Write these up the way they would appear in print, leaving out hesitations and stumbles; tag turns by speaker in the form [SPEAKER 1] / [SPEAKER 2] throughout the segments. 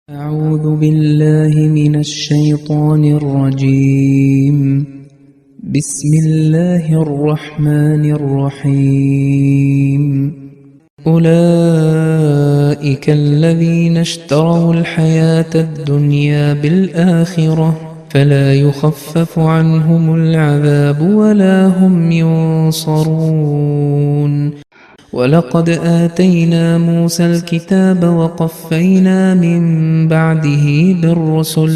[SPEAKER 1] أعوذ بالله من الشيطان الرجيم. بسم الله الرحمن الرحيم. أولئك الذين اشتروا الحياة الدنيا بالآخرة فلا يخفف عنهم العذاب ولا هم ينصرون. ولقد آتينا موسى الكتاب وقفينا من بعده بالرسل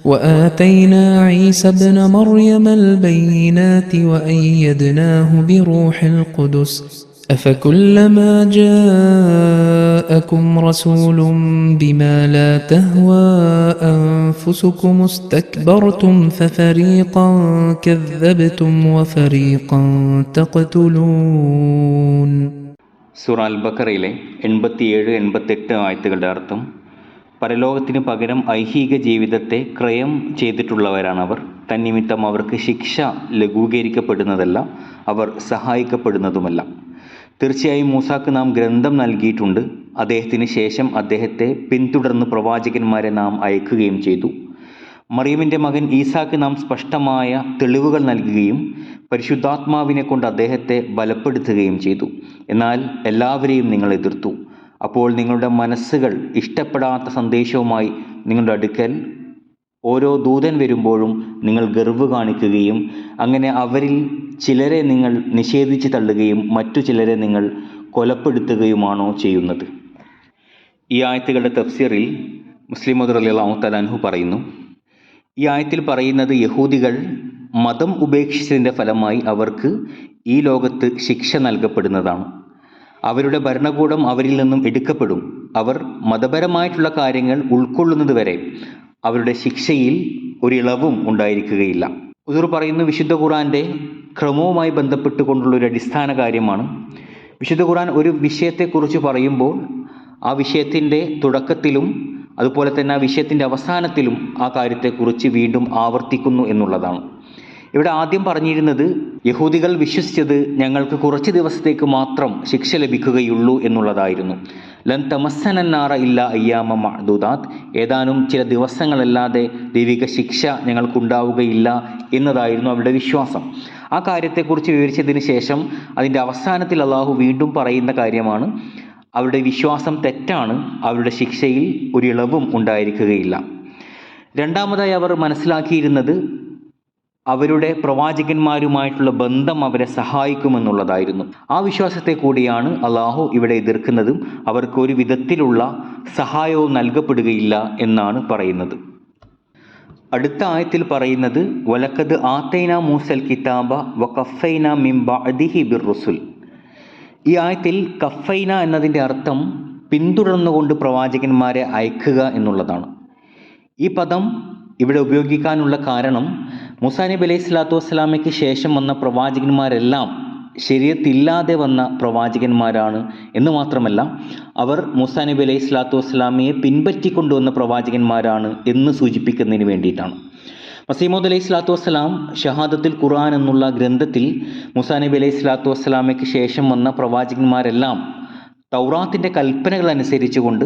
[SPEAKER 1] وآتينا عيسى ابن مريم البينات وأيدناه بروح القدس أفكلما جاءكم رسول بما لا تهوى أنفسكم استكبرتم ففريقا كذبتم وفريقا تقتلون.
[SPEAKER 2] സൂറ അൽ ബഖറയിലെ 87-88 ആയത്തുകളുടെ അർത്ഥം: പരലോകത്തിന് പകരം ഐഹിക ജീവിതത്തെ ക്രയം ചെയ്തിട്ടുള്ളവരാണവർ. തന്നിമിത്തം അവർക്ക് ശിക്ഷ ലഘൂകരിക്കപ്പെടുന്നതല്ല, അവർ സഹായിക്കപ്പെടുന്നതുമല്ല. തീർച്ചയായും മൂസാക്ക് നാം ഗ്രന്ഥം നൽകിയിട്ടുണ്ട്. അദ്ദേഹത്തിന് ശേഷം അദ്ദേഹത്തെ പിന്തുടർന്ന് പ്രവാചകന്മാരെ നാം അയക്കുകയും ചെയ്തു. മറിയമിൻ്റെ മകൻ ഈസാക്ക് നാം സ്പഷ്ടമായ തെളിവുകൾ നൽകുകയും പരിശുദ്ധാത്മാവിനെ കൊണ്ട് അദ്ദേഹത്തെ ബലപ്പെടുത്തുകയും ചെയ്തു. എന്നാൽ എല്ലാവരെയും നിങ്ങൾ എതിർത്തു. അപ്പോൾ നിങ്ങളുടെ മനസ്സുകൾ ഇഷ്ടപ്പെടാത്ത സന്ദേശവുമായി നിങ്ങളുടെ അടുക്കൽ ഓരോ ദൂതൻ വരുമ്പോഴും നിങ്ങൾ ഗർവ് കാണിക്കുകയും അങ്ങനെ അവരിൽ ചിലരെ നിങ്ങൾ നിഷേധിച്ച് തള്ളുകയും മറ്റു ചിലരെ നിങ്ങൾ കൊലപ്പെടുത്തുകയുമാണോ ചെയ്യുന്നത്? ഈ ആയത്തുകളുടെ തഫ്സീറിൽ മുസ്ലിം മൗദ് റളിയല്ലാഹു തആല അൻഹു പറയുന്നു, ഈ ആയത്തിൽ പറയുന്നത് യഹൂദികൾ മതം ഉപേക്ഷിച്ചതിൻ്റെ ഫലമായി അവർക്ക് ഈ ലോകത്ത് ശിക്ഷ നൽകപ്പെടുന്നതാണ്. അവരുടെ ഭരണകൂടം അവരിൽ നിന്നും എടുക്കപ്പെടും. അവർ മതപരമായിട്ടുള്ള കാര്യങ്ങൾ ഉൾക്കൊള്ളുന്നത് വരെ അവരുടെ ശിക്ഷയിൽ ഒരിളവും ഉണ്ടായിരിക്കുകയില്ല. ഉദൂർ പറയുന്നു, വിശുദ്ധ ഖുർആൻ്റെ ക്രമവുമായി ബന്ധപ്പെട്ടുകൊണ്ടുള്ളൊരു അടിസ്ഥാന കാര്യമാണ്. വിശുദ്ധ ഖുർആൻ ഒരു വിഷയത്തെക്കുറിച്ച് പറയുമ്പോൾ ആ വിഷയത്തിൻ്റെ തുടക്കത്തിലും അതുപോലെ തന്നെ ആ വിഷയത്തിൻ്റെ അവസാനത്തിലും ആ കാര്യത്തെക്കുറിച്ച് വീണ്ടും ആവർത്തിക്കുന്നു എന്നുള്ളതാണ്. ഇവിടെ ആദ്യം പറഞ്ഞിരുന്നത് യഹൂദികൾ വിശ്വസിച്ചത് ഞങ്ങൾക്ക് കുറച്ച് ദിവസത്തേക്ക് മാത്രം ശിക്ഷ ലഭിക്കുകയുള്ളൂ എന്നുള്ളതായിരുന്നു. ലൻ തമസ്സനന്നാറ ഇല്ല അയ്യാമ മഅദൂദാത്ത്, ഏതാനും ചില ദിവസങ്ങളല്ലാതെ ദൈവിക ശിക്ഷ ഞങ്ങൾക്കുണ്ടാവുകയില്ല എന്നതായിരുന്നു അവരുടെ വിശ്വാസം. ആ കാര്യത്തെക്കുറിച്ച് വിവരിച്ചതിന് ശേഷം അതിൻ്റെ അവസാനത്തിൽ അള്ളാഹു വീണ്ടും പറയുന്ന കാര്യമാണ് അവരുടെ വിശ്വാസം തെറ്റാണ്, അവരുടെ ശിക്ഷയിൽ ഒരിളവും ഉണ്ടായിരിക്കുകയില്ല. രണ്ടാമതായി അവർ മനസ്സിലാക്കിയിരുന്നത് അവരുടെ പ്രവാചകന്മാരുമായിട്ടുള്ള ബന്ധം അവരെ സഹായിക്കുമെന്നുള്ളതായിരുന്നു. ആ വിശ്വാസത്തെ കൂടിയാണ് അള്ളാഹു ഇവിടെ എതിർക്കുന്നതും അവർക്ക് ഒരു വിധത്തിലുള്ള സഹായവും നൽകപ്പെടുകയില്ല എന്നാണ് പറയുന്നത്. അടുത്ത ആയത്തിൽ പറയുന്നത് വലഖദ് ആതൈനാ മൂസൽ കിതാബ വഖഫൈനാ മിൻ ബഅദിഹി ബിർറുസുൽ. ഈ ആയത്തിൽ കഫൈന എന്നതിൻ്റെ അർത്ഥം പിന്തുടർന്നുകൊണ്ട് പ്രവാചകന്മാരെ അയക്കുക എന്നുള്ളതാണ്. ഈ പദം ഇവിടെ ഉപയോഗിക്കാനുള്ള കാരണം മൂസാ നബി അലൈഹി സ്വലാത്തു വസ്സലാമയ്ക്ക് ശേഷം വന്ന പ്രവാചകന്മാരെല്ലാം ശരീഅത്തില്ലാതെ വന്ന പ്രവാചകന്മാരാണ് എന്ന് മാത്രമല്ല അവർ മൂസാ നബി അലൈഹി സ്വലാത്തു വസ്സലാമയെ പിൻപറ്റിക്കൊണ്ടുവന്ന പ്രവാചകന്മാരാണ് എന്ന് സൂചിപ്പിക്കുന്നതിന് വേണ്ടിയിട്ടാണ്. മസീഹ് മൗഊദ് അലൈഹി സ്വലാത്തു വസ്സലാം ഷഹാദത്തുൽ ഖുർആൻ എന്നുള്ള ഗ്രന്ഥത്തിൽ മൂസാ നബി അലൈഹി സ്വലാത്തു വസ്സലാമയ്ക്ക് ശേഷം വന്ന പ്രവാചകന്മാരെല്ലാം തൗറാത്തിൻ്റെ കൽപ്പനകൾ അനുസരിച്ചുകൊണ്ട്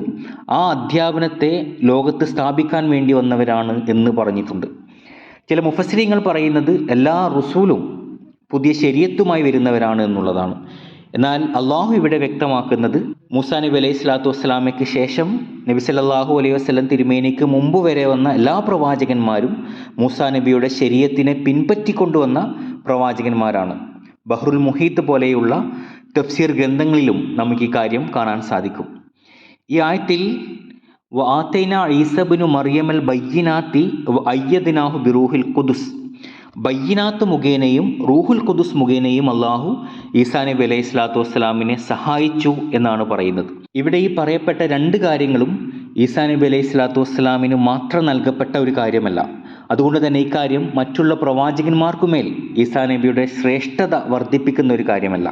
[SPEAKER 2] ആ അധ്യാപനത്തെ ലോകത്ത് സ്ഥാപിക്കാൻ വേണ്ടി വന്നവരാണ് എന്ന് പറഞ്ഞിട്ടുണ്ട്. ചില മുഫസ്സിരീങ്ങൾ പറയുന്നത് എല്ലാ റസൂലും പുതിയ ശരീഅത്തുമായി വരുന്നവരാണ് എന്നുള്ളതാണ്. എന്നാൽ അള്ളാഹു ഇവിടെ വ്യക്തമാക്കുന്നത് മൂസാ നബി അലൈഹി സ്വലാത്തു വസ്സലാമയ്ക്ക് ശേഷം നബി സല്ലല്ലാഹു അലൈഹി വസല്ലം തിരുമേനിക്ക് മുമ്പ് വരെ വന്ന എല്ലാ പ്രവാചകന്മാരും മൂസാ നബിയുടെ ശരീഅത്തിനെ പിൻപറ്റിക്കൊണ്ടുവന്ന പ്രവാചകന്മാരാണ്. ബഹ്റുൽ മുഹീത്ത് പോലെയുള്ള തഫ്സീർ ഗ്രന്ഥങ്ങളിലും നമുക്ക് ഈ കാര്യം കാണാൻ സാധിക്കും. ഈ ആയത്തിൽ വആതൈനാ ഈസ ഇബ്നു മറിയമൽ ബയ്യിനാത്തി വഅയ്യദ്നാഹു ബിറൂഹിൽ ഖുദുസ്, ബയ്യിനാത്ത് മുഖേനയും റൂഹുൽ ഖുദുസ് മുഖേനയും അള്ളാഹു ഈസാ നബി അലൈഹി സ്വലാത്തു വസ്സലാമിനെ സഹായിച്ചു എന്നാണ് പറയുന്നത്. ഇവിടെ ഈ പറയപ്പെട്ട രണ്ട് കാര്യങ്ങളും ഈസാ നബി അലൈഹി സ്വലാത്തു വസ്സലാമിന് മാത്രം നൽകപ്പെട്ട ഒരു കാര്യമല്ല. അതുകൊണ്ട് തന്നെ ഈ കാര്യം മറ്റുള്ള പ്രവാചകന്മാർക്കുമേൽ ഈസാ നബിയുടെ ശ്രേഷ്ഠത വർദ്ധിപ്പിക്കുന്ന ഒരു കാര്യമല്ല.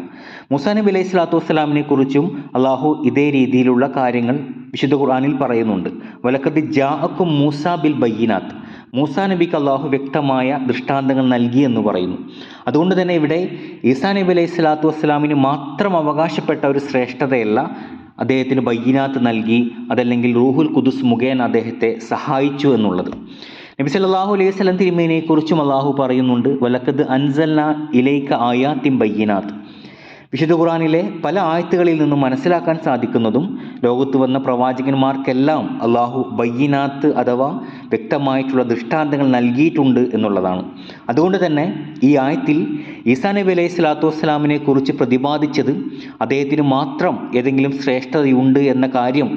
[SPEAKER 2] മൂസാ നബി അലൈഹി സ്വലാത്തു വസ്സലാമിനെ കുറിച്ചും അള്ളാഹു ഇതേ രീതിയിലുള്ള കാര്യങ്ങൾ വിശുദ്ധ ഖുർആനിൽ പറയുന്നുണ്ട്. വലഖദ് ജാഅക്കും മൂസ ബിൽ ബയ്യിനാത്ത്, മൂസാ നബിക്ക് അള്ളാഹു വ്യക്തമായ ദൃഷ്ടാന്തങ്ങൾ നൽകി എന്ന് പറയുന്നു. അതുകൊണ്ട് തന്നെ ഇവിടെ ഈസാ നബി അലൈഹി സ്വലാത്തു വസ്സലാമിന് മാത്രം അവകാശപ്പെട്ട ഒരു ശ്രേഷ്ഠതയല്ല അദ്ദേഹത്തിന് ബയ്യിനാത്ത് നൽകി, അതല്ലെങ്കിൽ റൂഹുൽ ഖുദുസ് മുഖേന അദ്ദേഹത്തെ സഹായിച്ചു എന്നുള്ളത്. നബി സല്ലല്ലാഹു അലൈഹി വസല്ലം തിരുമേനിയെക്കുറിച്ചും അള്ളാഹു പറയുന്നുണ്ട്, വലഖദ് അൻസൽനാ ഇലൈക ആയാത്തിൻ ബയ്യിനാത്ത്. വിശുദ്ധ ഖുർആനിലെ പല ആയത്തുകളിൽ നിന്നും മനസ്സിലാക്കാൻ സാധിക്കുന്നതും ലോകത്ത് വന്ന പ്രവാചകന്മാർക്കെല്ലാം അള്ളാഹു ബയ്യിനാത്ത് അഥവാ വ്യക്തമായിട്ടുള്ള ദൃഷ്ടാന്തങ്ങൾ നൽകിയിട്ടുണ്ട് എന്നുള്ളതാണ്. അതുകൊണ്ട് തന്നെ ഈ ആയത്തിൽ ഈസാ നബി അലൈഹി സ്വലാത്തു വസ്സലാമിനെ കുറിച്ച് പ്രതിപാദിച്ചത് അദ്ദേഹത്തിന് മാത്രം ഏതെങ്കിലും ശ്രേഷ്ഠതയുണ്ട് എന്ന കാര്യം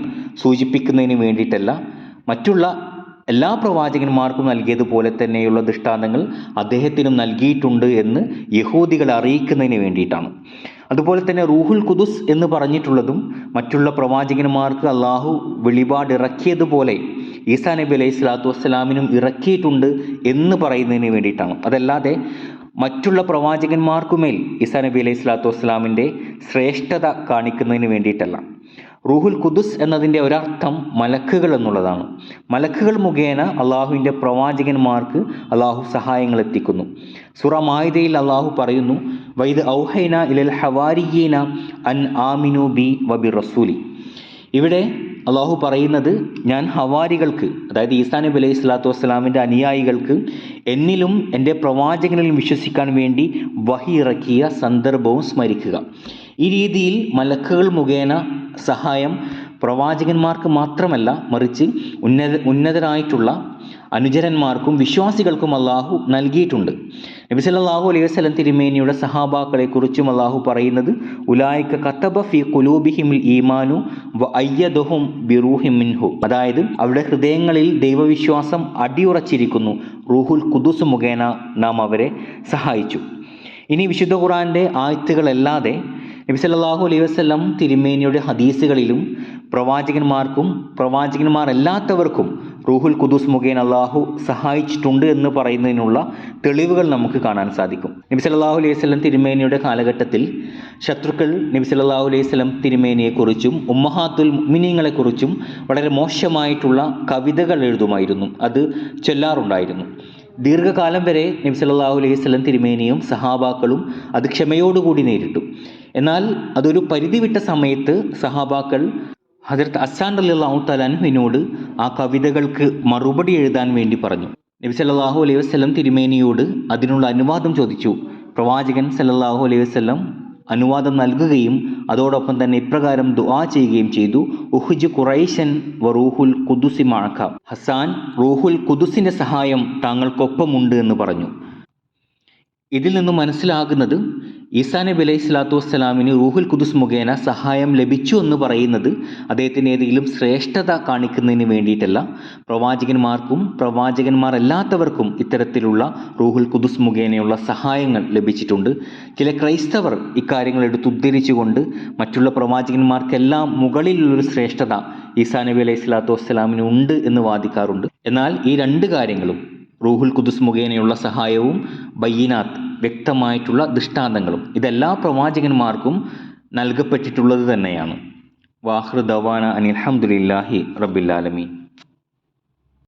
[SPEAKER 2] സൂചിപ്പിക്കുന്നതിന് വേണ്ടിയിട്ടല്ല, മറ്റുള്ള എല്ലാ പ്രവാചകന്മാർക്കും നൽകിയതുപോലെ തന്നെയുള്ള ദൃഷ്ടാന്തങ്ങൾ അദ്ദേഹത്തിനും നൽകിയിട്ടുണ്ട് എന്ന് യഹൂദികളെ അറിയിക്കുന്നതിന് വേണ്ടിയിട്ടാണ്. അതുപോലെ തന്നെ റൂഹുൽ ഖുദുസ് എന്ന് പറഞ്ഞിട്ടുള്ളതും മറ്റുള്ള പ്രവാചകന്മാർക്ക് അള്ളാഹു വെളിപാടിറക്കിയതുപോലെ ഈസാ നബി അലൈഹി സ്വലാത്തു വസ്സലാമിനും ഇറക്കിയിട്ടുണ്ട് എന്ന് പറയുന്നതിന് വേണ്ടിയിട്ടാണ്. അതല്ലാതെ മറ്റുള്ള പ്രവാചകന്മാർക്കുമേൽ ഈസാ നബി അലൈഹി സ്വലാത്തു വസ്സലാമിൻ്റെ ശ്രേഷ്ഠത കാണിക്കുന്നതിന് വേണ്ടിയിട്ടല്ല. റൂഹുൽ ഖുദുസ് എന്നതിൻ്റെ ഒരർത്ഥം മലക്കുകൾ എന്നുള്ളതാണ്. മലക്കുകൾ മുഖേന അള്ളാഹുവിൻ്റെ പ്രവാചകന്മാർക്ക് അള്ളാഹു സഹായങ്ങൾ എത്തിക്കുന്നു. സൂറ മാഇദയിൽ അള്ളാഹു പറയുന്നു, വൈദ് ഔഹൈന ഇലൽ ഹവാരിയീന അൻ ആമിനു ബി വബി റസൂലി. ഇവിടെ അള്ളാഹു പറയുന്നത്, ഞാൻ ഹവാരികൾക്ക്, അതായത് ഈസാ നബി അലൈഹി സ്വലാത്തു വസ്സലാമിൻ്റെ അനുയായികൾക്ക് എന്നിലും എൻ്റെ പ്രവാചകനിലും വിശ്വസിക്കാൻ വേണ്ടി വഹി ഇറക്കിയ സന്ദർഭവും സ്മരിക്കുക. ഈ രീതിയിൽ മലക്കുകൾ മുഖേന സഹായം പ്രവാചകന്മാർക്ക് മാത്രമല്ല, മറിച്ച് ഉന്നതരായിട്ടുള്ള അനുചരന്മാർക്കും വിശ്വാസികൾക്കും അള്ളാഹു നൽകിയിട്ടുണ്ട്. നബി സല്ലല്ലാഹു അലൈഹി വസല്ലം തിരുമേനിയുടെ സഹാബാക്കളെ കുറിച്ചും അള്ളാഹു പറയുന്നത്, ഉലായിക കതബ ഫീ ഖുലൂബിഹിമുൽ ഈമാനു വ അയ്യദഹും ബിറൂഹിൻ മിൻഹു. അതായത് അവരുടെ ഹൃദയങ്ങളിൽ ദൈവവിശ്വാസം അടിയുറച്ചിരിക്കുന്നു, റൂഹുൽ ഖുദുസ് മുഖേന നാം അവരെ സഹായിച്ചു. ഇനി വിശുദ്ധ ഖുർആന്റെ ആയത്തുകളല്ലാതെ നബി സല്ലല്ലാഹു അലൈഹി വസല്ലം തിരുമേനിയുടെ ഹദീസുകളിലും പ്രവാചകന്മാർക്കും പ്രവാചകന്മാരല്ലാത്തവർക്കും റൂഹുൽ ഖുദൂസ് മുഖേന അള്ളാഹു സഹായിച്ചിട്ടുണ്ട് എന്ന് പറയുന്നതിനുള്ള തെളിവുകൾ നമുക്ക് കാണാൻ സാധിക്കും. നബി സല്ലല്ലാഹു അലൈഹി വസല്ലം തിരുമേനിയുടെ കാലഘട്ടത്തിൽ ശത്രുക്കൾ നബി സല്ലല്ലാഹു അലൈഹി വസല്ലം തിരുമേനിയെക്കുറിച്ചും ഉമ്മഹാത്തുൽ മുഅ്മിനീങ്ങളെക്കുറിച്ചും വളരെ മോശമായിട്ടുള്ള കവിതകൾ എഴുതുമായിരുന്നു, അത് ചൊല്ലാറുണ്ടായിരുന്നു. ദീർഘകാലം വരെ നബി സല്ലല്ലാഹു അലൈഹി വസല്ലം തിരുമേനിയും സഹാബാക്കളും അത് ക്ഷമയോടുകൂടി നേരിട്ടു. എന്നാൽ അതൊരു പരിധി വിട്ട സമയത്ത് സഹാബാക്കൾ ഹദരത്ത് അസ്സാൻ റളിയല്ലാഹു തആല അൻഹുവിനോട് ആ കവിതകൾക്ക് മറുപടി എഴുതാൻ വേണ്ടി പറഞ്ഞു. നബി സല്ലല്ലാഹു അലൈഹി വസല്ലം തിരുമേനിയോട് അതിനുള്ള അനുവാദം ചോദിച്ചു. പ്രവാചകൻ സല്ലല്ലാഹു അലൈഹി വസല്ലം അനുവാദം നൽകുകയും അതോടൊപ്പം തന്നെ ഇപ്രകാരം ദുആ ചെയ്യുകയും ചെയ്തു, ഉഹ്ജ് ഖുറൈശൻ വ റൂഹുൽ ഖുദുസി മഅക. ഹസ്സാൻ, റൂഹുൽ ഖുദുസിന്റെ സഹായം താങ്കൾക്കൊപ്പമുണ്ട് എന്ന് പറഞ്ഞു. ഇതിൽ നിന്നും മനസ്സിലാകുന്നത് ഈസാ നബി അലൈഹി സ്വലാത്തു വസ്സലാമിന് റൂഹുൽ ഖുദുസ് മുഖേന സഹായം ലഭിച്ചു എന്ന് പറയുന്നത് അദ്ദേഹത്തിന് ഏതെങ്കിലും ശ്രേഷ്ഠത കാണിക്കുന്നതിന് വേണ്ടിയിട്ടല്ല, പ്രവാചകന്മാർക്കും പ്രവാചകന്മാരല്ലാത്തവർക്കും ഇത്തരത്തിലുള്ള റൂഹുൽ ഖുദുസ് മുഖേനയുള്ള സഹായങ്ങൾ ലഭിച്ചിട്ടുണ്ട്. ചില ക്രൈസ്തവർ ഇക്കാര്യങ്ങൾ എടുത്തുദ്ധരിച്ചുകൊണ്ട് മറ്റുള്ള പ്രവാചകന്മാർക്കെല്ലാം മുകളിലുള്ളൊരു ശ്രേഷ്ഠത ഈസാ നബി അലൈഹി സ്വലാത്തു വസ്സലാമിന് ഉണ്ട് എന്ന് വാദിക്കാറുണ്ട്. എന്നാൽ ഈ രണ്ട് കാര്യങ്ങളും, റൂഹുൽ ഖുദുസ് മുഖേനയുള്ള സഹായവും ബയ്യിനാത്ത് വ്യക്തമായിട്ടുള്ള ദൃഷ്ടാന്തങ്ങളും, ഇതെല്ലാ പ്രവാചകന്മാർക്കും നൽകപ്പെട്ടിട്ടുള്ളത് തന്നെയാണ്. വാഖിറു ദഅ്വാനാ അനിൽ ഹംദുലില്ലാഹി റബ്ബിൽ ആലമീൻ.